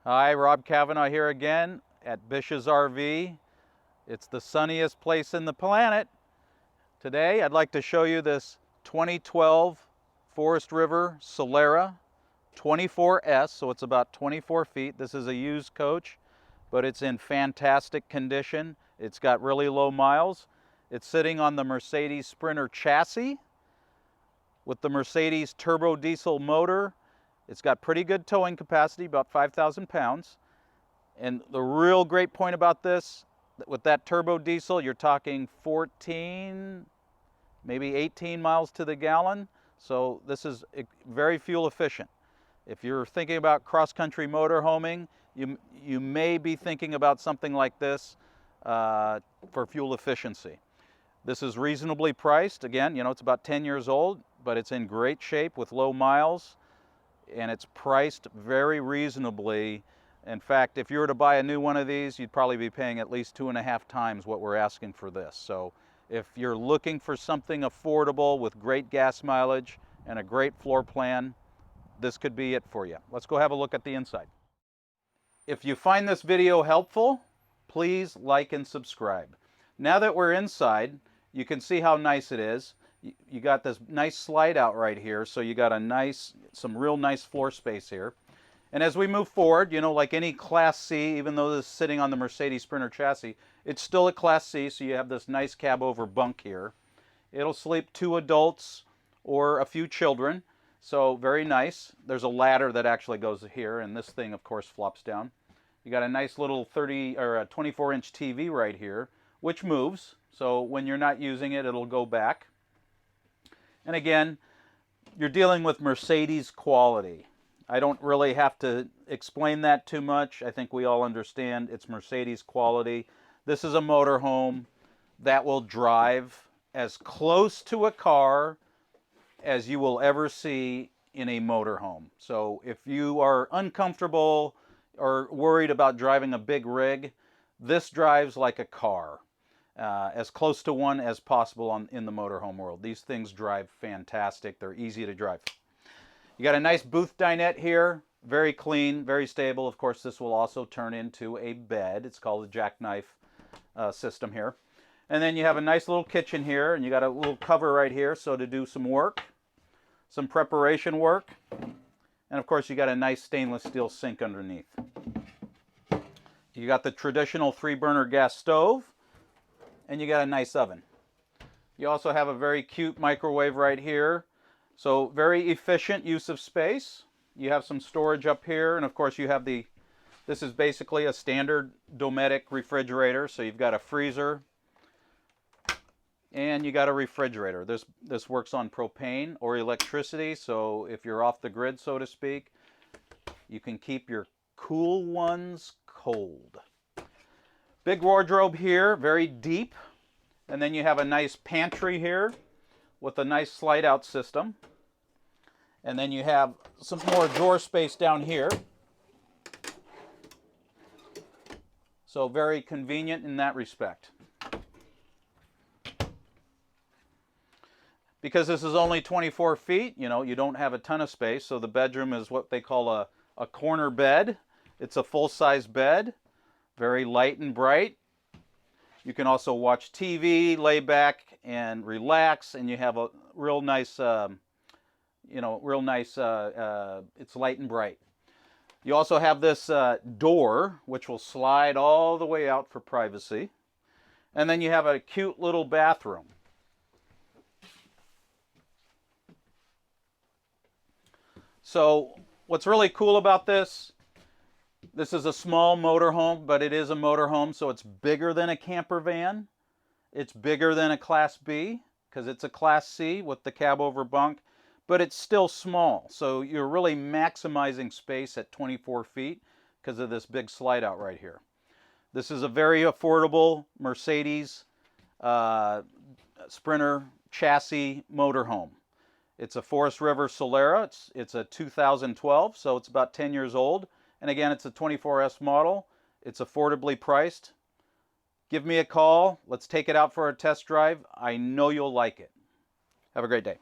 Hi, RKavanaugh here again at BISH'S RV. It's the sunniest place in the planet. Today I'd like to show you this 2012 Forest River Solera 24S, so it's about 24 feet. This is a used coach, but it's in fantastic condition. It's got really low miles. It's sitting on the Mercedes Sprinter chassis with the Mercedes turbo diesel motor. It's got pretty good towing capacity, about 5,000 pounds. And the real great point about this, with that turbo diesel, you're talking 14, maybe 18 miles to the gallon. So this is very fuel efficient. If you're thinking about cross-country motorhoming, you may be thinking about something like this for fuel efficiency. This is reasonably priced. Again, it's about 10 years old, but it's in great shape with low miles. And it's priced very reasonably. In fact, if you were to buy a new one of these, you'd probably be paying at least 2.5 times what we're asking for this. So if you're looking for something affordable with great gas mileage and a great floor plan, this could be it for you. Let's go have a look at the inside. If you find this video helpful, please like and subscribe. Now that we're inside, you can see how nice it is. You got this nice slide out right here, so you got some real nice floor space here. And as we move forward, like any Class C, even though this is sitting on the Mercedes Sprinter chassis, it's still a Class C, so you have this nice cab over bunk here. It'll sleep 2 adults or a few children, so very nice. There's a ladder that actually goes here, and this thing, of course, flops down. You got a nice little 24-inch TV right here, which moves, so when you're not using it, it'll go back. And again, you're dealing with Mercedes quality. I don't really have to explain that too much. I think we all understand it's Mercedes quality. This is a motorhome that will drive as close to a car as you will ever see in a motorhome. So if you are uncomfortable or worried about driving a big rig, this drives like a car. As close to one as possible in the motorhome world. These things drive fantastic. They're easy to drive. You got a nice booth dinette here. Very clean, very stable. Of course, this will also turn into a bed. It's called a jackknife system here. And then you have a nice little kitchen here, and you got a little cover right here, so to do some work, some preparation work. And of course, you got a nice stainless steel sink underneath. You got the traditional 3-burner gas stove. And you got a nice oven. You also have a very cute microwave right here. So very efficient use of space. You have some storage up here, and of course you have this is basically a standard Dometic refrigerator. So you've got a freezer and you got a refrigerator. This works on propane or electricity, so if you're off the grid, so to speak, you can keep your cool ones cold. Big wardrobe here, very deep. And then you have a nice pantry here with a nice slide out system. And then you have some more drawer space down here. So very convenient in that respect. Because this is only 24 feet, you don't have a ton of space. So the bedroom is what they call a corner bed. It's a full-size bed. Very light and bright. You can also watch TV, lay back and relax, and you have a real nice, it's light and bright. You also have this door, which will slide all the way out for privacy. And then you have a cute little bathroom. So what's really cool about this is a small motorhome, but it is a motorhome, so it's bigger than a camper van. It's bigger than a Class B, because it's a Class C with the cab over bunk, but it's still small. So you're really maximizing space at 24 feet because of this big slide out right here. This is a very affordable Mercedes Sprinter chassis motorhome. It's a Forest River Solera. It's a 2012, so it's about 10 years old. And again, it's a 24S model. It's affordably priced. Give me a call. Let's take it out for a test drive. I know you'll like it. Have a great day.